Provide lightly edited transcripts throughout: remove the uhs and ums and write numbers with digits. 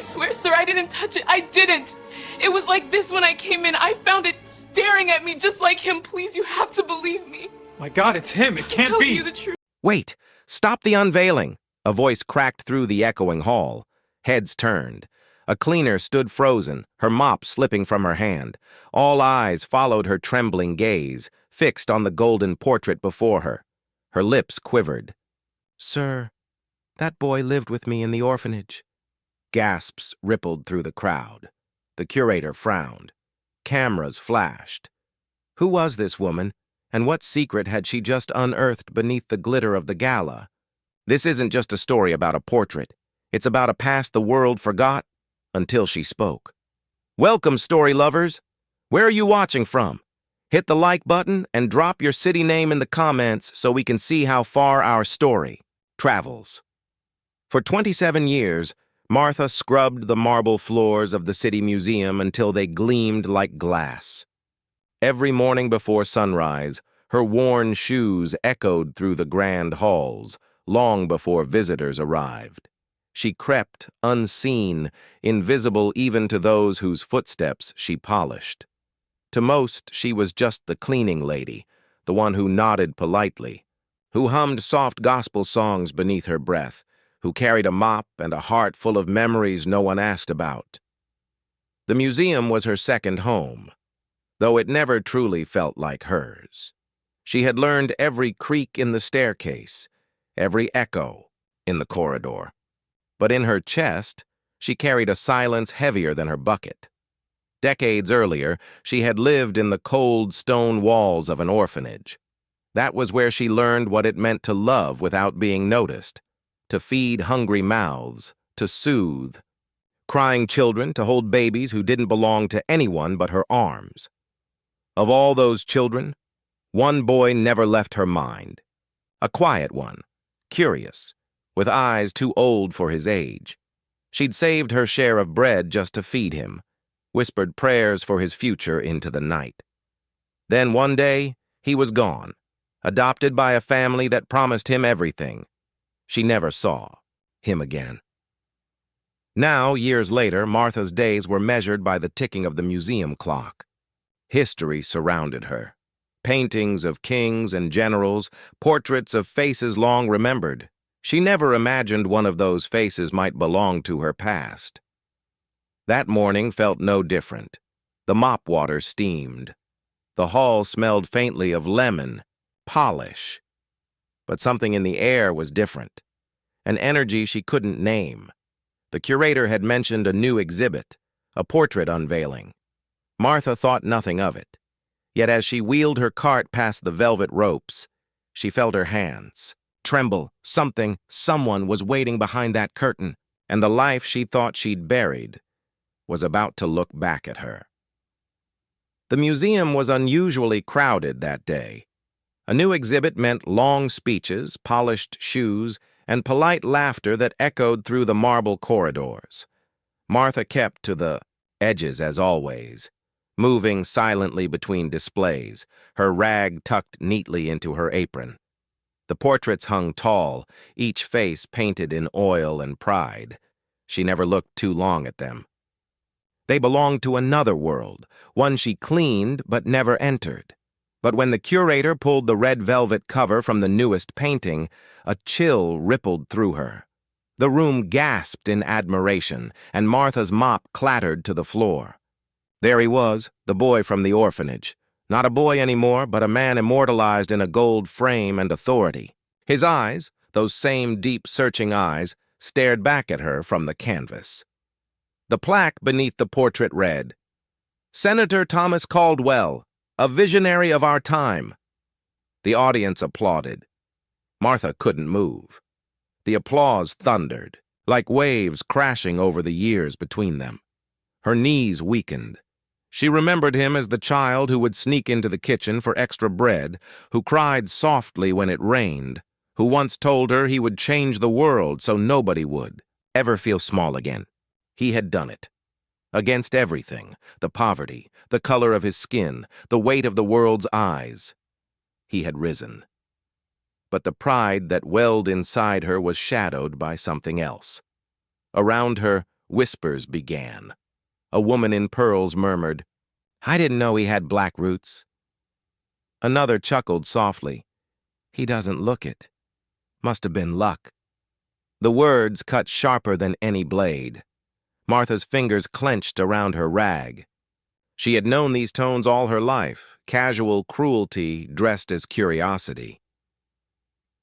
swear, sir, I didn't touch it. I didn't. It was like this when I came in. I found it staring at me just like him. Please, you have to believe me. My God, it's him. It can't Tell be. you the truth. Wait! Stop the unveiling! A voice cracked through the echoing hall. Heads turned. A cleaner stood frozen, her mop slipping from her hand. All eyes followed her trembling gaze, fixed on the golden portrait before her. Her lips quivered. "Sir, that boy lived with me in the orphanage." Gasps rippled through the crowd. The curator frowned. Cameras flashed. Who was this woman, and what secret had she just unearthed beneath the glitter of the gala? This isn't just a story about a portrait. It's about a past the world forgot until she spoke. Welcome, story lovers. Where are you watching from? Hit the like button and drop your city name in the comments so we can see how far our story travels. For 27 years, Martha scrubbed the marble floors of the city museum until they gleamed like glass. Every morning before sunrise, her worn shoes echoed through the grand halls, long before visitors arrived. She crept, unseen, invisible even to those whose footsteps she polished. To most, she was just the cleaning lady, the one who nodded politely, who hummed soft gospel songs beneath her breath, who carried a mop and a heart full of memories no one asked about. The museum was her second home, though it never truly felt like hers. She had learned every creak in the staircase, every echo in the corridor. But in her chest, she carried a silence heavier than her bucket. Decades earlier, she had lived in the cold stone walls of an orphanage. That was where she learned what it meant to love without being noticed, to feed hungry mouths, to soothe crying children, to hold babies who didn't belong to anyone but her arms. Of all those children, one boy never left her mind. A quiet one, curious, with eyes too old for his age. She'd saved her share of bread just to feed him, whispered prayers for his future into the night. Then one day, he was gone, adopted by a family that promised him everything. She never saw him again. Now, years later, Martha's days were measured by the ticking of the museum clock. History surrounded her. Paintings of kings and generals, portraits of faces long remembered. She never imagined one of those faces might belong to her past. That morning felt no different. The mop water steamed. The hall smelled faintly of lemon, polish. But something in the air was different, an energy she couldn't name. The curator had mentioned a new exhibit, a portrait unveiling. Martha thought nothing of it. Yet as she wheeled her cart past the velvet ropes, she felt her hands tremble. Someone was waiting behind that curtain, and the life she thought she'd buried was about to look back at her. The museum was unusually crowded that day. A new exhibit meant long speeches, polished shoes, and polite laughter that echoed through the marble corridors. Martha kept to the edges as always, moving silently between displays, her rag tucked neatly into her apron. The portraits hung tall, each face painted in oil and pride. She never looked too long at them. They belonged to another world, one she cleaned but never entered. But when the curator pulled the red velvet cover from the newest painting, a chill rippled through her. The room gasped in admiration, and Martha's mop clattered to the floor. There he was, the boy from the orphanage. Not a boy anymore, but a man immortalized in a gold frame and authority. His eyes, those same deep, searching eyes, stared back at her from the canvas. The plaque beneath the portrait read, "Senator Thomas Caldwell, a visionary of our time." The audience applauded. Martha couldn't move. The applause thundered, like waves crashing over the years between them. Her knees weakened. She remembered him as the child who would sneak into the kitchen for extra bread, who cried softly when it rained, who once told her he would change the world so nobody would ever feel small again. He had done it. Against everything, the poverty, the color of his skin, the weight of the world's eyes. He had risen. But the pride that welled inside her was shadowed by something else. Around her, whispers began. A woman in pearls murmured, "I didn't know he had black roots." Another chuckled softly. "He doesn't look it. Must have been luck." The words cut sharper than any blade. Martha's fingers clenched around her rag. She had known these tones all her life, casual cruelty dressed as curiosity.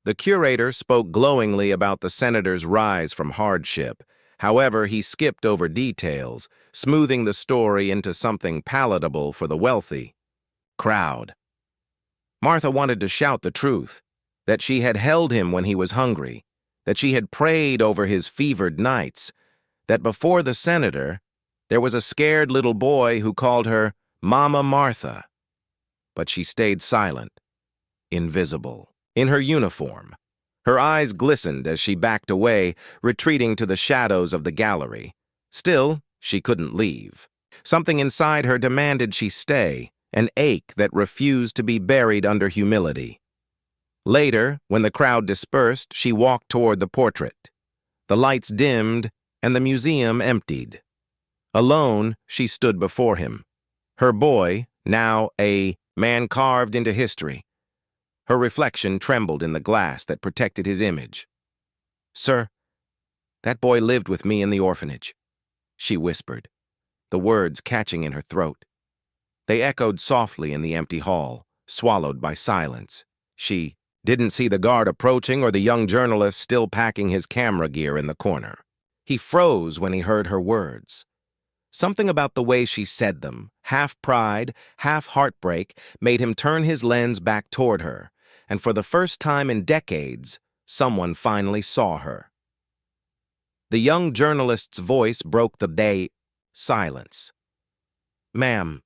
The curator spoke glowingly about the senator's rise from hardship. However, he skipped over details, smoothing the story into something palatable for the wealthy crowd. Martha wanted to shout the truth, that she had held him when he was hungry, that she had prayed over his fevered nights, that before the senator, there was a scared little boy who called her Mama Martha. But she stayed silent, invisible. In her uniform, her eyes glistened as she backed away, retreating to the shadows of the gallery. Still, she couldn't leave. Something inside her demanded she stay, an ache that refused to be buried under humility. Later, when the crowd dispersed, she walked toward the portrait. The lights dimmed, and the museum emptied. Alone, she stood before him. Her boy, now a man carved into history. Her reflection trembled in the glass that protected his image. "Sir, that boy lived with me in the orphanage," she whispered, the words catching in her throat. They echoed softly in the empty hall, swallowed by silence. She didn't see the guard approaching or the young journalist still packing his camera gear in the corner. He froze when he heard her words. Something about the way she said them, half pride, half heartbreak, made him turn his lens back toward her. And for the first time in decades, someone finally saw her. The young journalist's voice broke the silence. "Ma'am,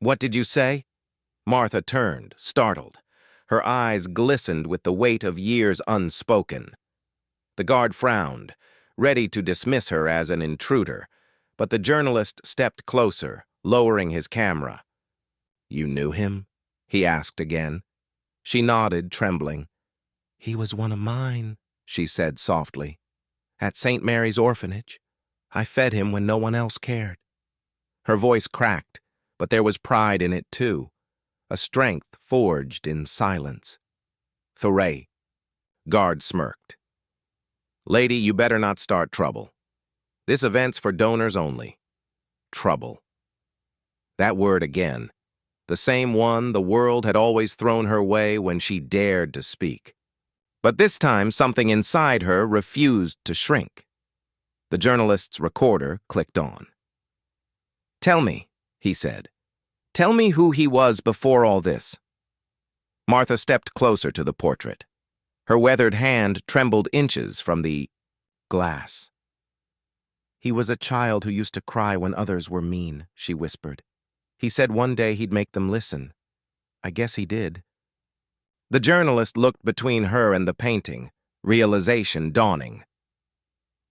what did you say?" Martha turned, startled. Her eyes glistened with the weight of years unspoken. The guard frowned, ready to dismiss her as an intruder, but the journalist stepped closer, lowering his camera. "You knew him?" he asked again. She nodded, trembling. "He was one of mine," she said softly. "At St. Mary's orphanage. I fed him when no one else cared." Her voice cracked, but there was pride in it too, a strength forged in silence. "Thuray." Guard smirked. "Lady, you better not start trouble. This event's for donors only." Trouble. That word again. The same one the world had always thrown her way when she dared to speak. But this time, something inside her refused to shrink. The journalist's recorder clicked on. "Tell me," he said. "Tell me who he was before all this." Martha stepped closer to the portrait. Her weathered hand trembled inches from the glass. "He was a child who used to cry when others were mean," she whispered. "He said one day he'd make them listen. I guess he did." The journalist looked between her and the painting, realization dawning.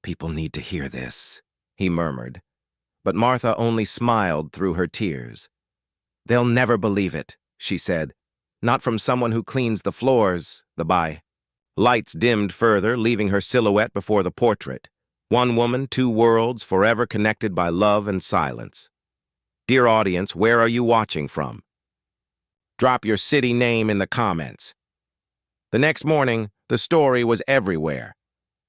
"People need to hear this," he murmured. But Martha only smiled through her tears. "They'll never believe it," she said. "Not from someone who cleans the floors, Lights dimmed further, leaving her silhouette before the portrait. One woman, two worlds, forever connected by love and silence. Dear audience, where are you watching from? Drop your city name in the comments. The next morning, the story was everywhere.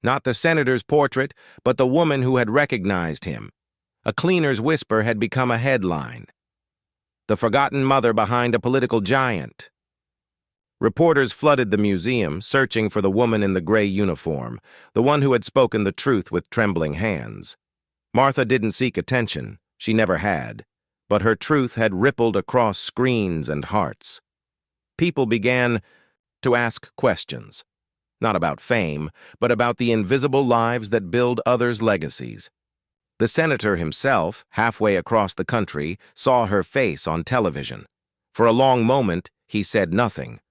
Not the senator's portrait, but the woman who had recognized him. A cleaner's whisper had become a headline. The forgotten mother behind a political giant. Reporters flooded the museum, searching for the woman in the gray uniform, the one who had spoken the truth with trembling hands. Martha didn't seek attention. She never had. But her truth had rippled across screens and hearts. People began to ask questions. Not about fame, but about the invisible lives that build others' legacies. The senator himself, halfway across the country, saw her face on television. For a long moment, he said nothing.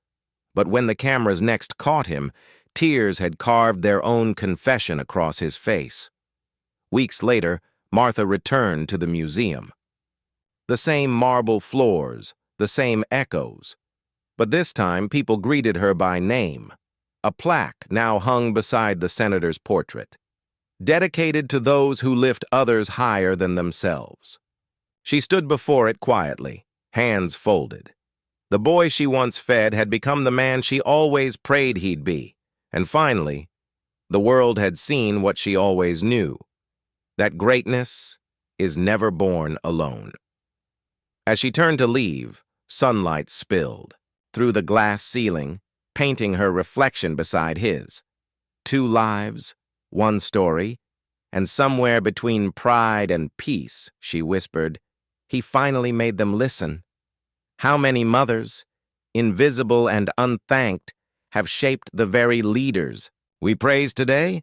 But when the cameras next caught him, tears had carved their own confession across his face. Weeks later, Martha returned to the museum. The same marble floors, the same echoes. But this time, people greeted her by name. A plaque now hung beside the senator's portrait. dedicated to those who lift others higher than themselves. She stood before it quietly, hands folded. The boy she once fed had become the man she always prayed he'd be, and finally, the world had seen what she always knew, that greatness is never born alone. As she turned to leave, sunlight spilled through the glass ceiling, painting her reflection beside his. 2 lives, 1 story, and somewhere between pride and peace, she whispered, he finally made them listen. How many mothers, invisible and unthanked, have shaped the very leaders we praise today?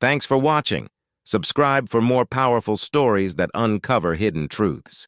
Thanks for watching. Subscribe for more powerful stories that uncover hidden truths.